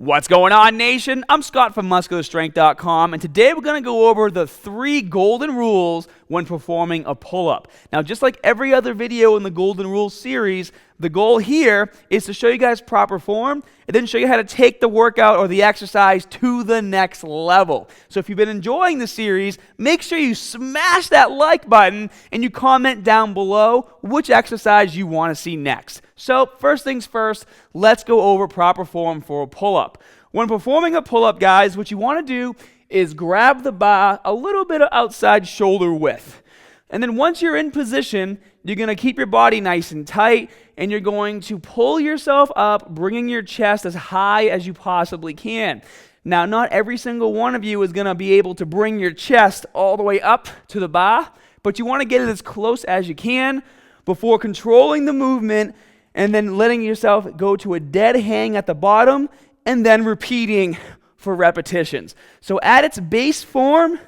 What's going on, nation? I'm Scott from MuscularStrength.com, and today we're going to go over the 3 golden rules when performing a pull-up. Now, just like every other video in the Golden Rules series, the goal here is to show you guys proper form and then show you how to take the workout or the exercise to the next level. So if you've been enjoying the series, make sure you smash that like button and you comment down below which exercise you want to see next. So first things first, let's go over proper form for a pull-up. When performing a pull-up, guys, what you want to do is grab the bar a little bit of outside shoulder width. And then once you're in position, you're going to keep your body nice and tight, and you're going to pull yourself up, bringing your chest as high as you possibly can. Now, not every single one of you is going to be able to bring your chest all the way up to the bar, but you want to get it as close as you can before controlling the movement and then letting yourself go to a dead hang at the bottom and then repeating for repetitions. So at its base form,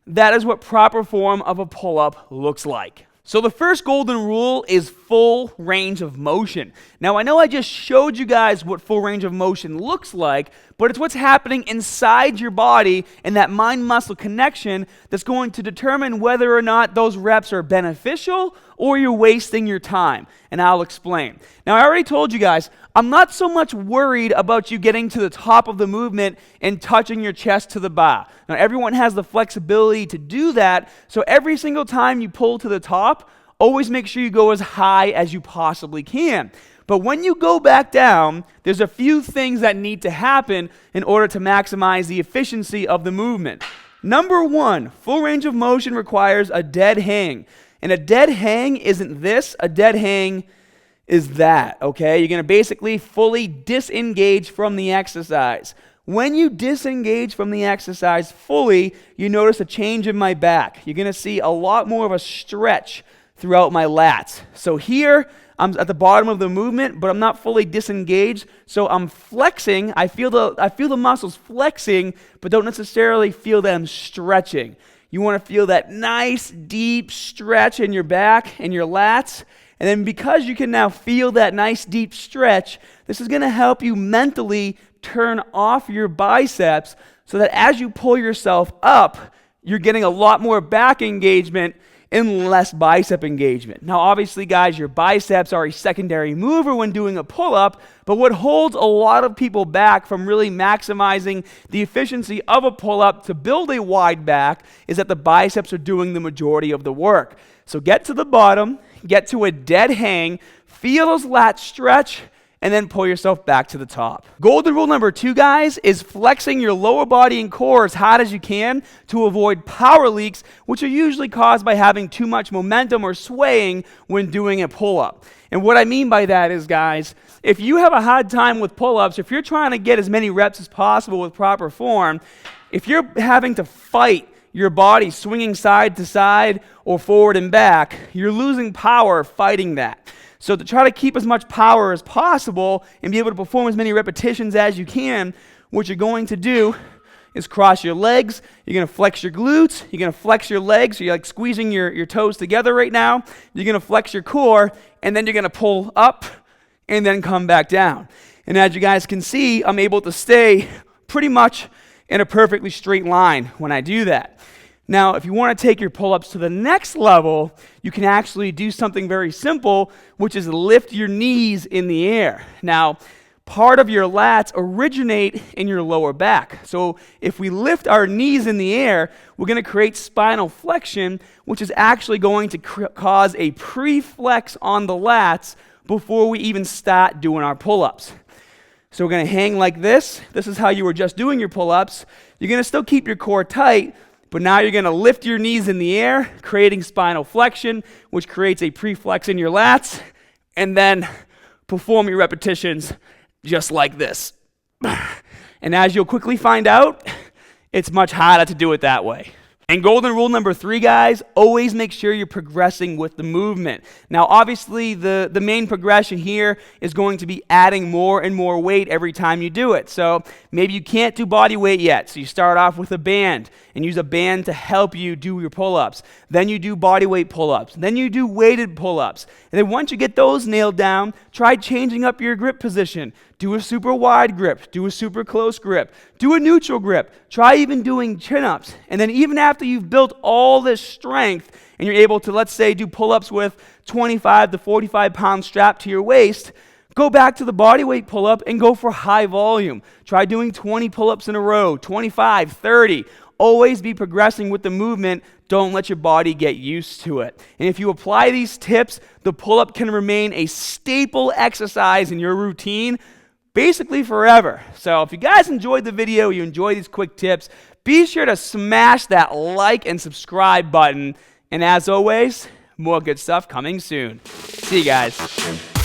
that is what proper form of a pull-up looks like. So the first golden rule is full range of motion. Now I know I just showed you guys what full range of motion looks like, but it's what's happening inside your body and that mind-muscle connection that's going to determine whether or not those reps are beneficial or you're wasting your time. And I'll explain. Now I already told you guys, I'm not so much worried about you getting to the top of the movement and touching your chest to the bar. Now everyone has the flexibility to do that, so every single time you pull to the top, always make sure you go as high as you possibly can. But when you go back down, there's a few things that need to happen in order to maximize the efficiency of the movement. Number 1, full range of motion requires a dead hang. And a dead hang isn't this, a dead hang is that, okay? You're going to basically fully disengage from the exercise. When you disengage from the exercise fully, you notice a change in my back. You're going to see a lot more of a stretch throughout my lats. So here, I'm at the bottom of the movement, but I'm not fully disengaged, so I'm flexing. I feel the muscles flexing, but don't necessarily feel them stretching. You want to feel that nice, deep stretch in your back and your lats. And then because you can now feel that nice, deep stretch, this is going to help you mentally turn off your biceps so that as you pull yourself up, you're getting a lot more back engagement and less bicep engagement. Now, obviously, guys, your biceps are a secondary mover when doing a pull-up, but what holds a lot of people back from really maximizing the efficiency of a pull-up to build a wide back is that the biceps are doing the majority of the work. So get to the bottom, get to a dead hang, feel those lats stretch, and then pull yourself back to the top. Golden rule number 2, guys, is flexing your lower body and core as hard as you can to avoid power leaks, which are usually caused by having too much momentum or swaying when doing a pull-up. And what I mean by that is, guys, if you have a hard time with pull-ups, if you're trying to get as many reps as possible with proper form, if you're having to fight your body swinging side to side or forward and back, you're losing power fighting that. So to try to keep as much power as possible and be able to perform as many repetitions as you can, what you're going to do is cross your legs, you're going to flex your glutes, you're going to flex your legs, so you're like squeezing your toes together right now, you're going to flex your core, and then you're going to pull up and then come back down. And as you guys can see, I'm able to stay pretty much in a perfectly straight line when I do that. Now, if you want to take your pull-ups to the next level, you can actually do something very simple, which is lift your knees in the air. Now, part of your lats originate in your lower back. So if we lift our knees in the air, we're going to create spinal flexion, which is actually going to cause a pre-flex on the lats before we even start doing our pull-ups. So we're going to hang like this. This is how you were just doing your pull-ups. You're going to still keep your core tight, but now you're going to lift your knees in the air, creating spinal flexion, which creates a pre-flex in your lats, and then perform your repetitions just like this. And as you'll quickly find out, it's much harder to do it that way. And golden rule number 3, guys, always make sure you're progressing with the movement. Now, obviously, the main progression here is going to be adding more and more weight every time you do it. So maybe you can't do body weight yet, so you start off with a band and use a band to help you do your pull-ups. Then you do body weight pull-ups. Then you do weighted pull-ups. And then once you get those nailed down, try changing up your grip position. Do a super wide grip, do a super close grip, do a neutral grip, try even doing chin-ups. And then even after you've built all this strength and you're able to, let's say, do pull-ups with 25 to 45 pounds strapped to your waist, go back to the body weight pull-up and go for high volume. Try doing 20 pull-ups in a row, 25, 30. Always be progressing with the movement. Don't let your body get used to it. And if you apply these tips, the pull-up can remain a staple exercise in your routine basically forever. So if you guys enjoyed the video, you enjoy these quick tips, be sure to smash that like and subscribe button. And as always, more good stuff coming soon. See you guys.